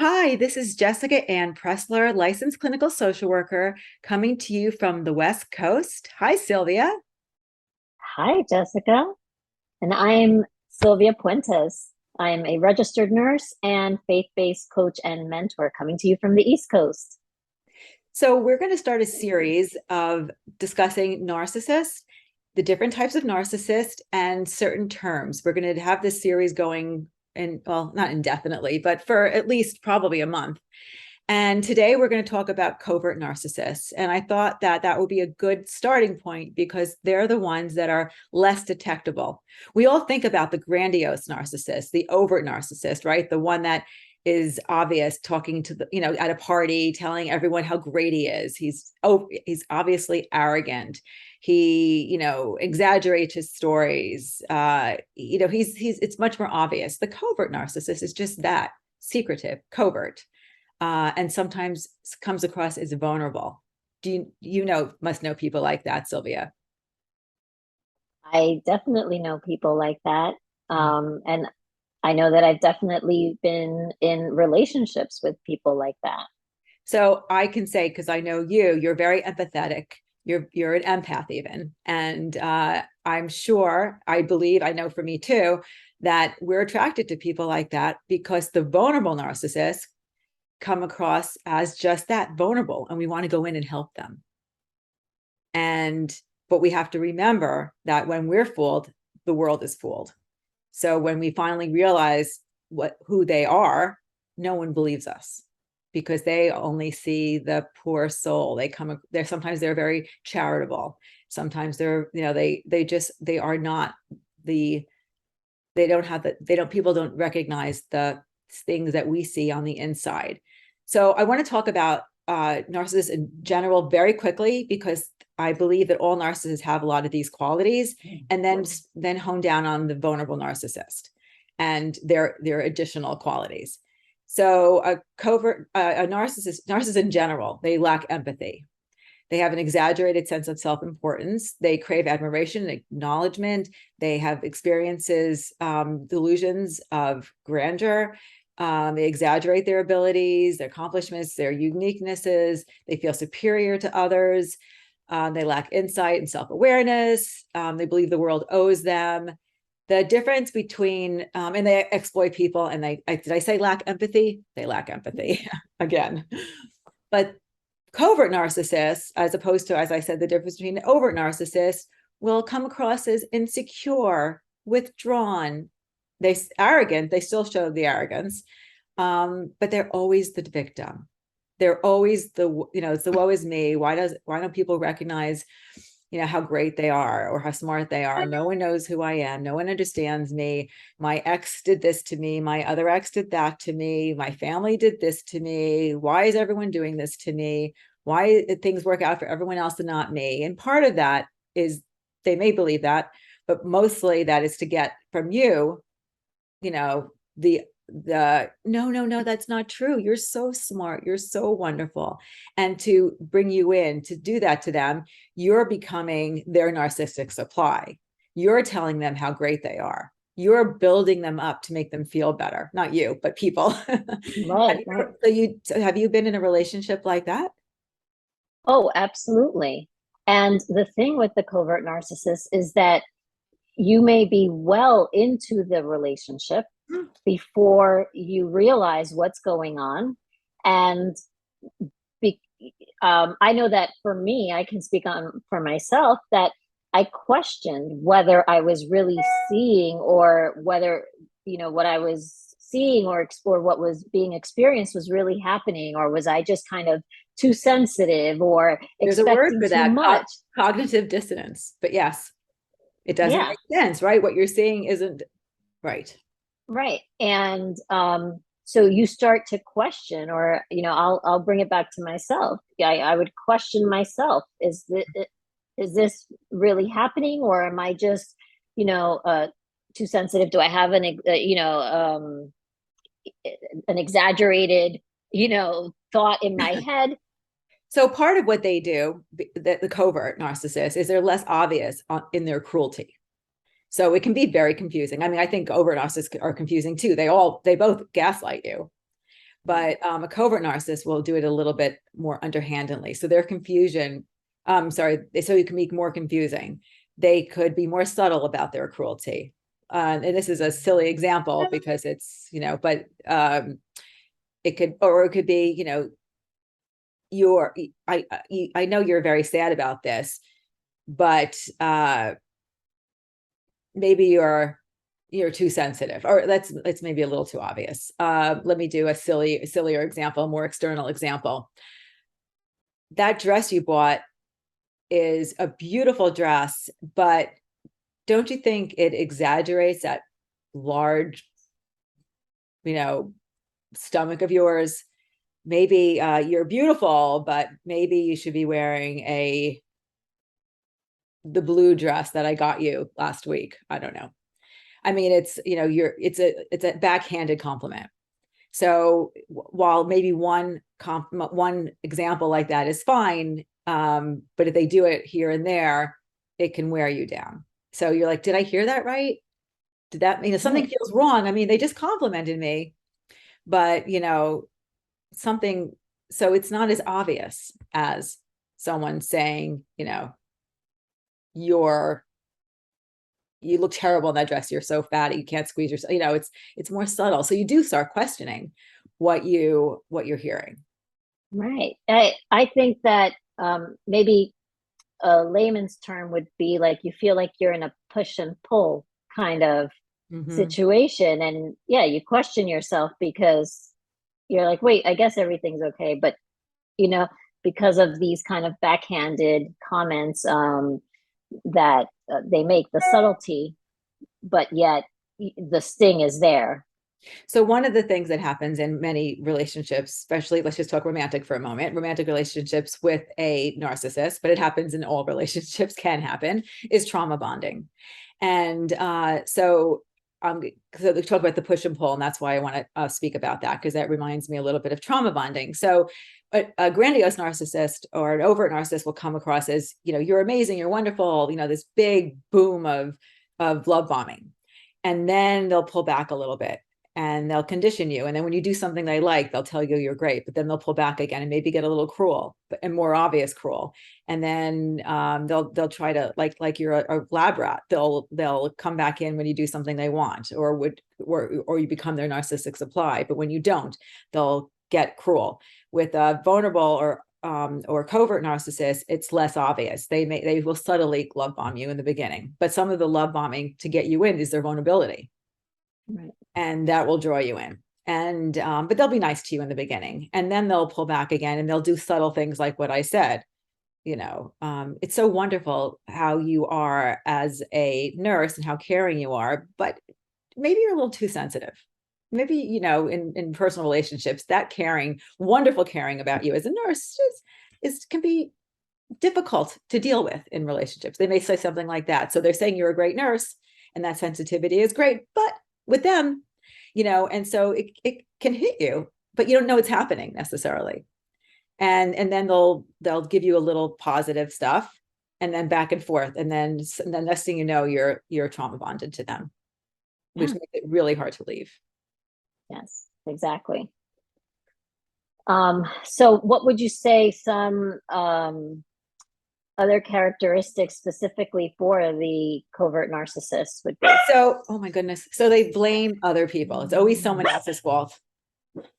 Hi, this is Jessica Ann Pressler, licensed clinical social worker, coming to you from the West Coast. Hi, Sylvia. Hi, Jessica. And I'm Sylvia Puentes. I'm a registered nurse and faith-based coach and mentor coming to you from the East Coast. So, we're going to start a series of discussing narcissists, the different types of narcissists, and certain terms. We're going to have this series going well, not indefinitely, but for at least probably a month. And today we're going to talk about covert narcissists. And I thought that that would be a good starting point because they're the ones that are less detectable. We all think about the grandiose narcissist, the overt narcissist, right? The one that is obvious, talking to at a party, telling everyone how great he is. He's obviously arrogant. He, exaggerates his stories. He's it's much more obvious. The covert narcissist is just that, secretive, covert, and sometimes comes across as vulnerable. Must know people like that, Sylvia? I definitely know people like that. And I know that I've definitely been in relationships with people like that. So I can say, because I know you're very empathetic. You're an empath even, and I'm sure, I believe, I know for me too, that we're attracted to people like that because the vulnerable narcissists come across as just that, vulnerable, and we want to go in and help them. And but we have to remember that when we're fooled, the world is fooled. So when we finally realize who they are, no one believes us because they only see the poor soul. They're sometimes they're very charitable. Sometimes they're, they are not the they don't have the they don't people don't recognize the things that we see on the inside. So I want to talk about narcissists in general very quickly because I believe that all narcissists have a lot of these qualities, and then hone down on the vulnerable narcissist and their additional qualities. So a narcissist in general, they lack empathy. They have an exaggerated sense of self-importance. They crave admiration and acknowledgement. They have experiences, delusions of grandeur. They exaggerate their abilities, their accomplishments, their uniquenesses. They feel superior to others. They lack insight and self-awareness. They believe the world owes them. The difference between, and they exploit people, and did I say lack empathy? They lack empathy again. But covert narcissists, as opposed to, as I said, the difference between the overt narcissists, will come across as insecure, withdrawn. They arrogant. They still show the arrogance, but they're always the victim. They're always it's the woe is me. Why don't people recognize, how great they are or how smart they are? No one knows who I am. No one understands me. My ex did this to me. My other ex did that to me. My family did this to me. Why is everyone doing this to me? Why did things work out for everyone else and not me? And part of that is they may believe that, but mostly that is to get from you, the no, that's not true. You're so smart. You're so wonderful. And to bring you in to do that to them, you're becoming their narcissistic supply. You're telling them how great they are. You're building them up to make them feel better. Not you, but people. Right, right. So have you been in a relationship like that? Oh, absolutely. And the thing with the covert narcissist is that you may be well into the relationship before you realize what's going on. And be, I know that for me, I can speak on for myself that I questioned whether I was really seeing or whether, what I was seeing or what was being experienced was really happening, or was I just kind of too sensitive or There's a word expecting for too that, much? cognitive dissonance. But yes, it doesn't Yeah, make sense, right? What you're seeing isn't right. right. And so you start to question, or I'll bring it back to myself. I would question myself: is this really happening, or am I just too sensitive? Do I have an exaggerated thought in my head? So part of what they do, the covert narcissist, is they're less obvious in their cruelty. So it can be very confusing. I mean, I think overt narcissists are confusing too. They both gaslight you. But a covert narcissist will do it a little bit more underhandedly. So their confusion, so you can make more confusing. They could be more subtle about their cruelty. And this is a silly example because it's, but it could be, I know you're very sad about this, but maybe you're too sensitive, or that's maybe a little too obvious. Let me do a sillier example, more external example. That dress you bought is a beautiful dress, but don't you think it exaggerates that large, stomach of yours? Maybe you're beautiful, but maybe you should be wearing the blue dress that I got you last week. I don't know. I mean, it's a backhanded compliment. So while maybe one example like that is fine, but if they do it here and there, it can wear you down. So you're like, did I hear that right? Did that mean something feels wrong? I mean, they just complimented me, but something. So it's not as obvious as someone saying, you look terrible in that dress. You're so fat, you can't squeeze yourself. It's more subtle. So you do start questioning what you're hearing. Right. I think that maybe a layman's term would be like you feel like you're in a push and pull kind of situation. And yeah, you question yourself because you're like, wait, I guess everything's okay. But, because of these kind of backhanded comments that they make, the subtlety, but yet the sting is there. So one of the things that happens in many relationships, especially, let's just talk romantic for a moment, romantic relationships with a narcissist, but it happens in all relationships, can happen, is trauma bonding. And so they talk about the push and pull, and that's why I want to speak about that, because that reminds me a little bit of trauma bonding. So a grandiose narcissist or an overt narcissist will come across as, you're amazing, you're wonderful, this big boom of love bombing. And then they'll pull back a little bit and they'll condition you. And then when you do something they like, they'll tell you you're great, but then they'll pull back again and maybe get a little cruel and more obvious cruel. And then they'll try to like you're a lab rat. They'll come back in when you do something they want, or you become their narcissistic supply. But when you don't, they'll get cruel. With a vulnerable or covert narcissist, it's less obvious. They will subtly love bomb you in the beginning, but some of the love bombing to get you in is their vulnerability. Right. And that will draw you in. And but they'll be nice to you in the beginning, and then they'll pull back again, and they'll do subtle things like what I said. It's so wonderful how you are as a nurse and how caring you are, but maybe you're a little too sensitive. Maybe, in personal relationships, that caring, wonderful caring about you as a nurse can be difficult to deal with in relationships. They may say something like that. So they're saying you're a great nurse and that sensitivity is great, but with them, and so it can hit you, but you don't know it's happening necessarily. And then they'll give you a little positive stuff, and then back and forth. And then the next thing you know, you're trauma bonded to them, which makes it really hard to leave. Yes, exactly. So what would you say some other characteristics specifically for the covert narcissist would be? So, oh my goodness. So they blame other people. It's always someone else's fault.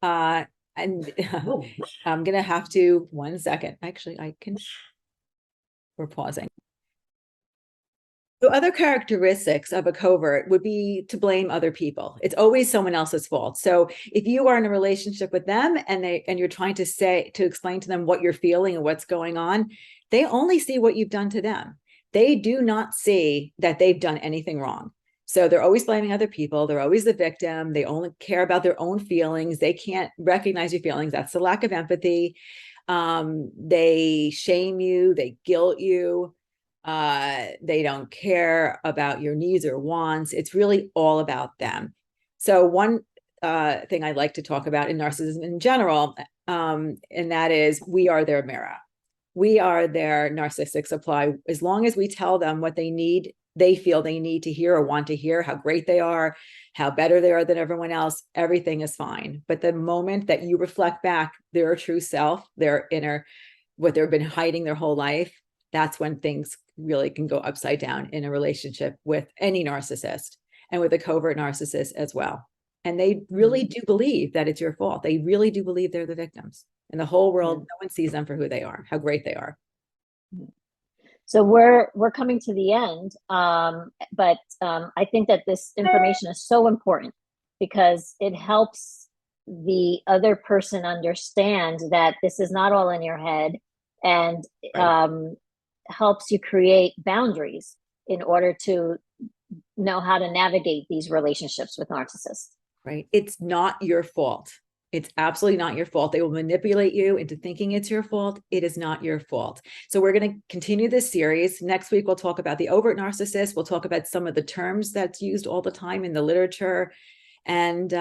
And I'm going to have to, 1 second. Actually, we're pausing. So other characteristics of a covert would be to blame other people. It's always someone else's fault. So if you are in a relationship with them and you're trying to explain to them what you're feeling and what's going on, they only see what you've done to them. They do not see that they've done anything wrong. So they're always blaming other people. They're always the victim. They only care about their own feelings. They can't recognize your feelings. That's the lack of empathy. They shame you. They guilt you. They don't care about your needs or wants. It's really all about them. So one thing I like to talk about in narcissism in general, and that is we are their mirror. We are their narcissistic supply. As long as we tell them what they need they feel they need to hear or want to hear, how great they are, how better they are than everyone else, everything is fine. But the moment that you reflect back their true self, their inner, what they've been hiding their whole life, that's when things really can go upside down in a relationship with any narcissist, and with a covert narcissist as well. And they really do believe that it's your fault. They really do believe they're the victims. In the whole world, no one sees them for who they are, how great they are. So we're coming to the end, but I think that this information is so important because it helps the other person understand that this is not all in your head, and helps you create boundaries in order to know how to navigate these relationships with narcissists. Right? It's not your fault. It's absolutely not your fault. They will manipulate you into thinking it's your fault. It is not your fault. So we're going to continue this series. Next week, we'll talk about the overt narcissist. We'll talk about some of the terms that's used all the time in the literature. And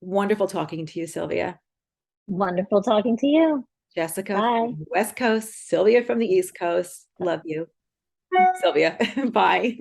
wonderful talking to you, Sylvia. Wonderful talking to you. Jessica Bye. from the West Coast, Sylvia from the East Coast. Love you, Sylvia. Bye.